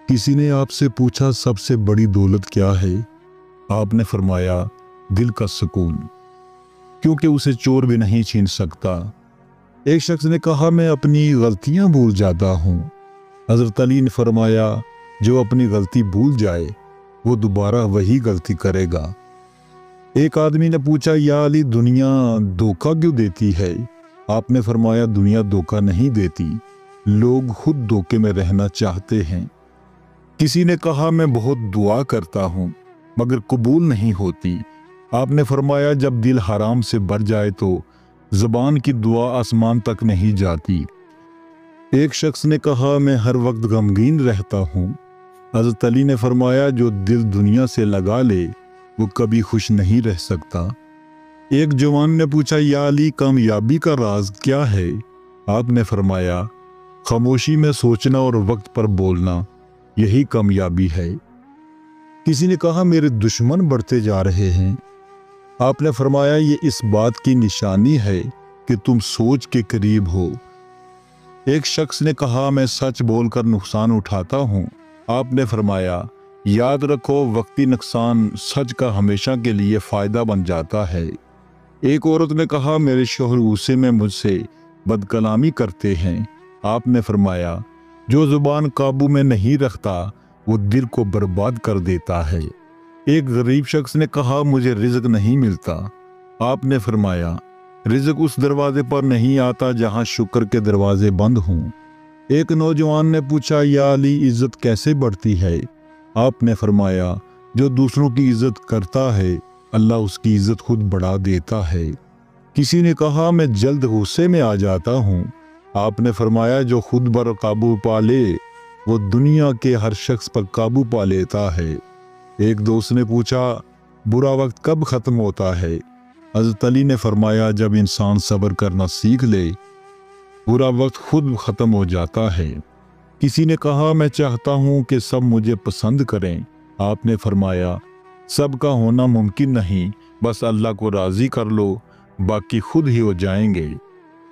किसी ने आपसे पूछा सबसे बड़ी दौलत क्या है? आपने फरमाया दिल का सुकून, क्योंकि उसे चोर भी नहीं छीन सकता। एक शख्स ने कहा मैं अपनी गलतियां भूल जाता हूँ। हज़रत अली ने फरमाया जो अपनी गलती भूल जाए वो दोबारा वही गलती करेगा। एक आदमी ने पूछा या अली दुनिया धोखा क्यों देती है? आपने फरमाया दुनिया धोखा नहीं देती, लोग खुद धोखे में रहना चाहते हैं। किसी ने कहा मैं बहुत दुआ करता हूँ मगर कबूल नहीं होती। आपने फरमाया जब दिल हराम से भर जाए तो ज़बान की दुआ आसमान तक नहीं जाती। एक शख्स ने कहा मैं हर वक्त गमगीन रहता हूँ। हज़रत अली ने फरमाया जो दिल दुनिया से लगा ले वो कभी खुश नहीं रह सकता। एक जवान ने पूछा या अली कामयाबी का राज क्या है? आपने फरमाया खामोशी में सोचना और वक्त पर बोलना, यही कामयाबी है। किसी ने कहा मेरे दुश्मन बढ़ते जा रहे हैं। आपने फरमाया ये इस बात की निशानी है कि तुम सोच के करीब हो। एक शख्स ने कहा मैं सच बोलकर नुकसान उठाता हूँ। आपने फरमाया याद रखो वक्ती नुकसान सच का हमेशा के लिए फ़ायदा बन जाता है। एक औरत ने कहा मेरे शौहर गुस्से में मुझसे बदकलामी करते हैं। आपने फरमाया जो ज़ुबान काबू में नहीं रखता वो दिल को बर्बाद कर देता है। एक गरीब शख्स ने कहा मुझे रिज़्क नहीं मिलता। आपने फरमाया रिज़्क उस दरवाजे पर नहीं आता जहां शुक्र के दरवाजे बंद हों। एक नौजवान ने पूछा या अली इज़्ज़त कैसे बढ़ती है? आपने फरमाया जो दूसरों की इज़्ज़त करता है अल्लाह उसकी इज़्ज़त खुद बढ़ा देता है। किसी ने कहा मैं जल्द गुस्से में आ जाता हूँ। आपने फरमाया जो खुद पर काबू पा ले वो दुनिया के हर शख्स पर काबू पा लेता है। एक दोस्त ने पूछा बुरा वक्त कब ख़त्म होता है? हज़रत अली ने फरमाया जब इंसान सब्र करना सीख ले बुरा वक्त खुद ख़त्म हो जाता है। किसी ने कहा मैं चाहता हूँ कि सब मुझे पसंद करें। आपने फरमाया सबका होना मुमकिन नहीं, बस अल्लाह को राज़ी कर लो, बाकी खुद ही हो जाएंगे।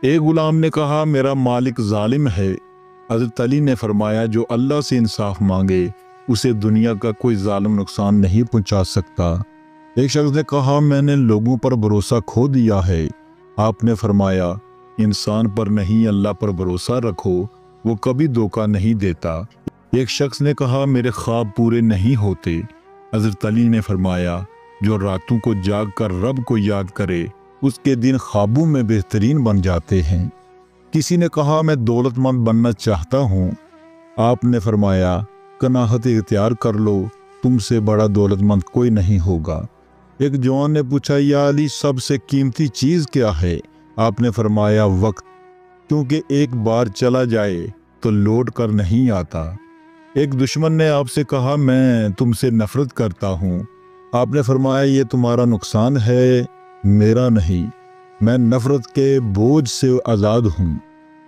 एक गुलाम ने कहा मेरा मालिक जालिम है। हज़रत अली ने फरमाया जो अल्लाह से इंसाफ मांगे उसे दुनिया का कोई जालिम नुकसान नहीं पहुंचा सकता। एक शख्स ने कहा मैंने लोगों पर भरोसा खो दिया है। आपने फरमाया इंसान पर नहीं अल्लाह पर भरोसा रखो, वो कभी धोखा नहीं देता। एक शख्स ने कहा मेरे ख्वाब पूरे नहीं होते। हज़रत अली ने फरमाया जो रातों को जाग कर रब को याद करे उसके दिन ख्वाबों में बेहतरीन बन जाते हैं। किसी ने कहा मैं दौलतमंद बनना चाहता हूँ। आपने फरमाया कनाहत इख्तियार कर लो, तुमसे बड़ा दौलतमंद कोई नहीं होगा। एक जवान ने पूछा या अली सबसे कीमती चीज़ क्या है? आपने फरमाया वक्त, क्योंकि एक बार चला जाए तो लौट कर नहीं आता। एक दुश्मन ने आपसे कहा मैं तुमसे नफरत करता हूँ। आपने फरमाया ये तुम्हारा नुकसान है, मेरा नहीं, मैं नफरत के बोझ से आज़ाद हूँ।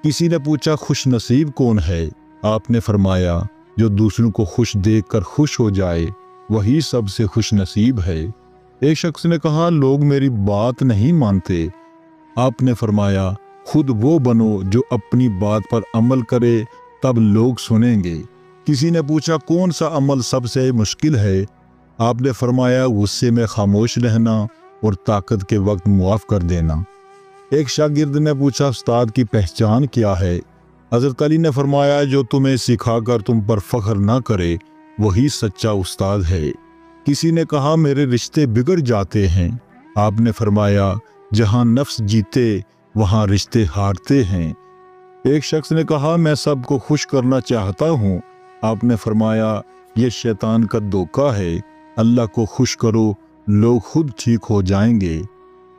किसी ने पूछा खुश नसीब कौन है? आपने फरमाया जो दूसरों को खुश देखकर खुश हो जाए वही सबसे खुश नसीब है। एक शख्स ने कहा लोग मेरी बात नहीं मानते। आपने फरमाया खुद वो बनो जो अपनी बात पर अमल करे, तब लोग सुनेंगे। किसी ने पूछा कौन सा अमल सबसे मुश्किल है? आपने फरमाया गुस्से में खामोश रहना और ताकत के वक्त मुआफ कर देना। एक शागिर्द ने पूछा उस्ताद की पहचान क्या है? हज़रत अली ने फरमाया जो तुम्हें सिखाकर तुम पर फख्र ना करे वही सच्चा उस्ताद है। किसी ने कहा मेरे रिश्ते बिगड़ जाते हैं। आपने फरमाया जहाँ नफ्स जीते वहाँ रिश्ते हारते हैं। एक शख्स ने कहा मैं सबको खुश करना चाहता हूँ। आपने फरमाया ये शैतान का धोखा है, अल्लाह को खुश करो, लोग खुद ठीक हो जाएंगे।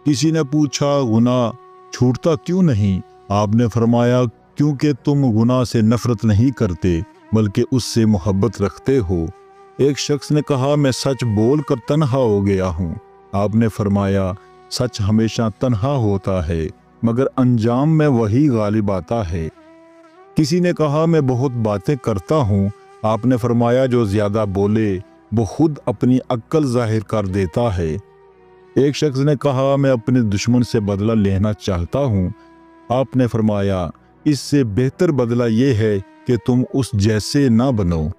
किसी ने पूछा गुनाह छूटता क्यों नहीं? आपने फरमाया क्योंकि तुम गुनाह से नफरत नहीं करते बल्कि उससे मोहब्बत रखते हो। एक शख्स ने कहा मैं सच बोल कर तन्हा हो गया हूँ। आपने फरमाया सच हमेशा तन्हा होता है मगर अंजाम में वही गालिब आता है। किसी ने कहा मैं बहुत बातें करता हूँ। आपने फरमाया जो ज़्यादा बोले वो खुद अपनी अक्ल जाहिर कर देता है। एक शख्स ने कहा मैं अपने दुश्मन से बदला लेना चाहता हूँ। आपने फरमाया इससे बेहतर बदला ये है कि तुम उस जैसे ना बनो।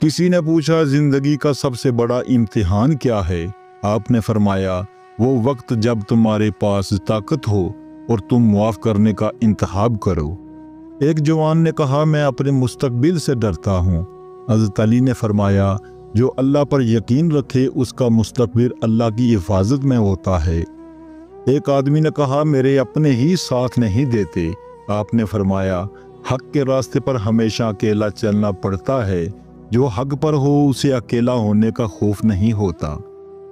किसी ने पूछा जिंदगी का सबसे बड़ा इम्तिहान क्या है? आपने फरमाया वो वक्त जब तुम्हारे पास ताकत हो और तुम मुआफ करने का इंतखाब करो। एक जवान ने कहा मैं अपने मुस्तकबिल से डरता हूँ। हज़रत अली ने फरमाया जो अल्लाह पर यकीन रखे उसका मुस्तकबिल अल्लाह की हिफाजत में होता है। एक आदमी ने कहा मेरे अपने ही साथ नहीं देते। आपने फरमाया हक के रास्ते पर हमेशा अकेला चलना पड़ता है। जो हक पर हो उसे अकेला होने का खौफ नहीं होता।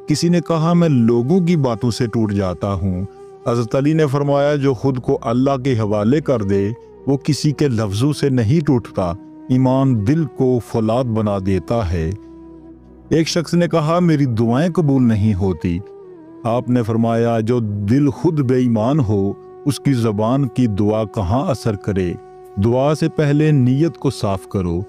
किसी ने कहा मैं लोगों की बातों से टूट जाता हूँ। हज़रत अली ने फरमाया जो खुद को अल्लाह के हवाले कर दे वो किसी के लफ्ज़ों से नहीं टूटता। ईमान दिल को फौलाद बना देता है। एक शख्स ने कहा मेरी दुआएं कबूल नहीं होती। आपने फरमाया जो दिल खुद बेईमान हो उसकी ज़बान की दुआ कहाँ असर करे। दुआ से पहले नीयत को साफ करो।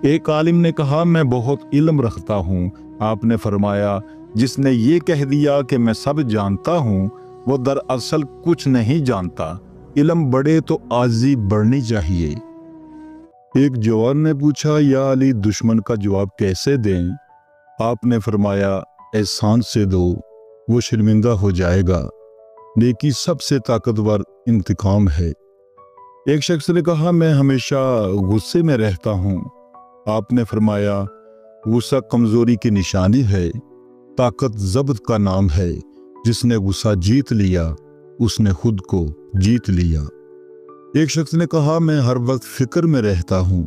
एक आलिम ने कहा मैं बहुत इल्म रखता हूँ। आपने फरमाया जिसने ये कह दिया कि मैं सब जानता हूँ वो दरअसल कुछ नहीं जानता। इल्म बढ़े तो आजी बढ़नी चाहिए। एक जवान ने पूछा या अली दुश्मन का जवाब कैसे दें? आपने फरमाया एहसान से दो, वो शर्मिंदा हो जाएगा। नेकी सबसे ताकतवर इंतकाम है। एक शख्स ने कहा मैं हमेशा गुस्से में रहता हूँ। आपने फरमाया गुस्सा कमजोरी की निशानी है, ताकत ज़ब्त का नाम है। जिसने गुस्सा जीत लिया उसने खुद को जीत लिया। एक शख्स ने कहा मैं हर वक्त फिक्र में रहता हूँ।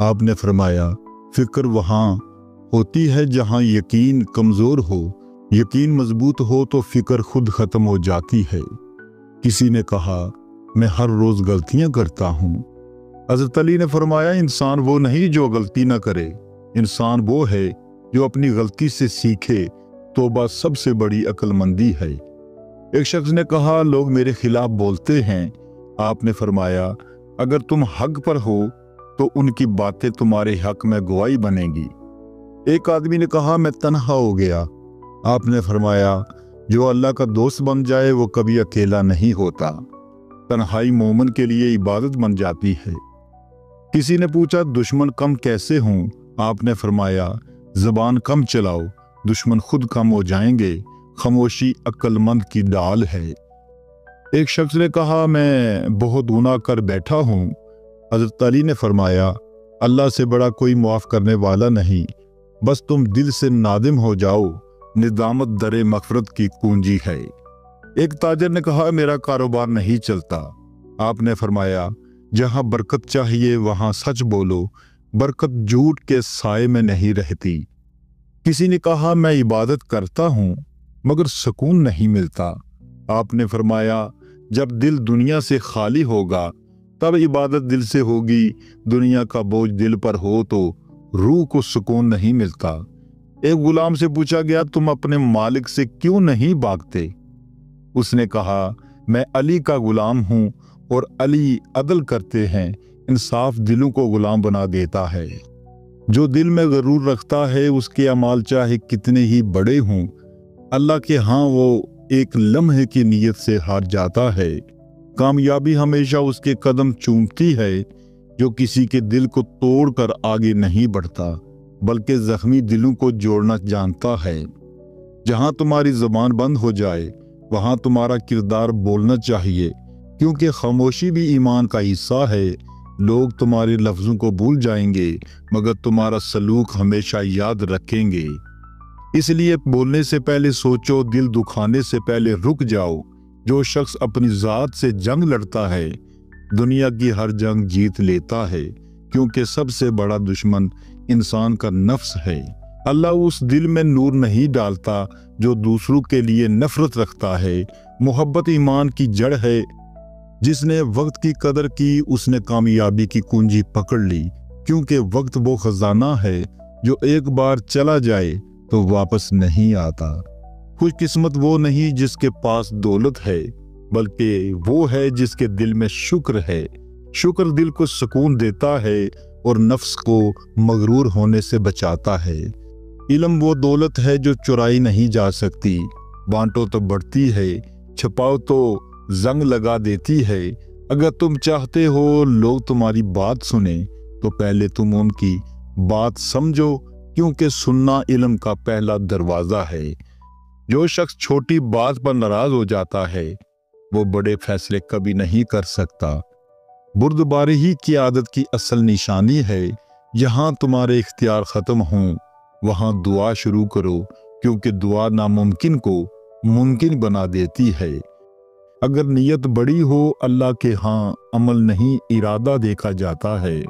आपने फरमाया फिक्र वहाँ होती है जहाँ यकीन कमज़ोर हो। यकीन मजबूत हो तो फिक्र खुद ख़त्म हो जाती है। किसी ने कहा मैं हर रोज़ गलतियाँ करता हूँ। हज़रत अली ने फरमाया इंसान वो नहीं जो गलती ना करे, इंसान वो है जो अपनी गलती से सीखे। तौबा सबसे बड़ी अक्लमंदी है। एक शख्स ने कहा लोग मेरे खिलाफ बोलते हैं। आपने फरमाया अगर तुम हक पर हो तो उनकी बातें तुम्हारे हक में गवाही बनेगी। एक आदमी ने कहा मैं तन्हा हो गया। आपने फरमाया जो अल्लाह का दोस्त बन जाए वो कभी अकेला नहीं होता। तन्हाई मोमिन के लिए इबादत बन जाती है। किसी ने पूछा दुश्मन कम कैसे हों? आपने फरमाया ज़बान कम चलाओ, दुश्मन खुद कम हो जाएंगे। खामोशी अक्लमंद की डाल है। एक शख्स ने कहा मैं बहुत गुनाह कर बैठा हूँ। हज़रत अली ने फरमाया अल्लाह से बड़ा कोई मुआफ़ करने वाला नहीं, बस तुम दिल से नादिम हो जाओ। निदामत दरे मग़फ़िरत की कुंजी है। एक ताजर ने कहा मेरा कारोबार नहीं चलता। आपने फरमाया जहाँ बरकत चाहिए वहाँ सच बोलो, बरकत झूठ के साए में नहीं रहती। किसी ने कहा मैं इबादत करता हूँ मगर सुकून नहीं मिलता। आपने फरमाया जब दिल दुनिया से खाली होगा तब इबादत दिल से होगी। दुनिया का बोझ दिल पर हो तो रूह को सुकून नहीं मिलता। एक गुलाम से पूछा गया तुम अपने मालिक से क्यों नहीं भागते? उसने कहा मैं अली का गुलाम हूँ और अली अदल करते हैं। इंसाफ दिलों को गुलाम बना देता है। जो दिल में गरूर रखता है उसके अमाल चाहे कितने ही बड़े हों, अल्लाह के हाँ वो एक लम्हे की नीयत से हार जाता है। कामयाबी हमेशा उसके कदम चूमती है जो किसी के दिल को तोड़कर आगे नहीं बढ़ता बल्कि जख्मी दिलों को जोड़ना जानता है। जहाँ तुम्हारी ज़बान बंद हो जाए वहाँ तुम्हारा किरदार बोलना चाहिए, क्योंकि खामोशी भी ईमान का हिस्सा है। लोग तुम्हारे लफ्ज़ों को भूल जाएंगे मगर तुम्हारा सलूक हमेशा याद रखेंगे। इसलिए बोलने से पहले सोचो, दिल दुखाने से पहले रुक जाओ। जो शख्स अपनी ज़ात से जंग लड़ता है दुनिया की हर जंग जीत लेता है, क्योंकि सबसे बड़ा दुश्मन इंसान का नफ्स है। अल्लाह उस दिल में नूर नहीं डालता जो दूसरों के लिए नफरत रखता है। मोहब्बत ईमान की जड़ है। जिसने वक्त की कदर की उसने कामयाबी की कुंजी पकड़ ली, क्योंकि वक्त वो खजाना है जो एक बार चला जाए तो वापस नहीं आता। खुशकिस्मत वो नहीं जिसके पास दौलत है, बल्कि वो है जिसके दिल में शुक्र है। शुक्र दिल को सुकून देता है और नफ्स को मगरूर होने से बचाता है। इल्म वो दौलत है जो चुराई नहीं जा सकती। बांटो तो बढ़ती है, छुपाओ तो जंग लगा देती है। अगर तुम चाहते हो लोग तुम्हारी बात सुने तो पहले तुम उनकी بات سمجھو کیونکہ سننا علم کا پہلا دروازہ ہے۔ جو شخص چھوٹی بات پر ناراض ہو جاتا ہے وہ بڑے فیصلے کبھی نہیں کر سکتا۔ بردباری ہی کی عادت کی اصل نشانی ہے۔ جہاں تمہارے اختیار ختم ہوں وہاں دعا شروع کرو، کیونکہ دعا ناممکن کو ممکن بنا دیتی ہے۔ اگر نیت بڑی ہو اللہ کے ہاں عمل نہیں ارادہ دیکھا جاتا ہے۔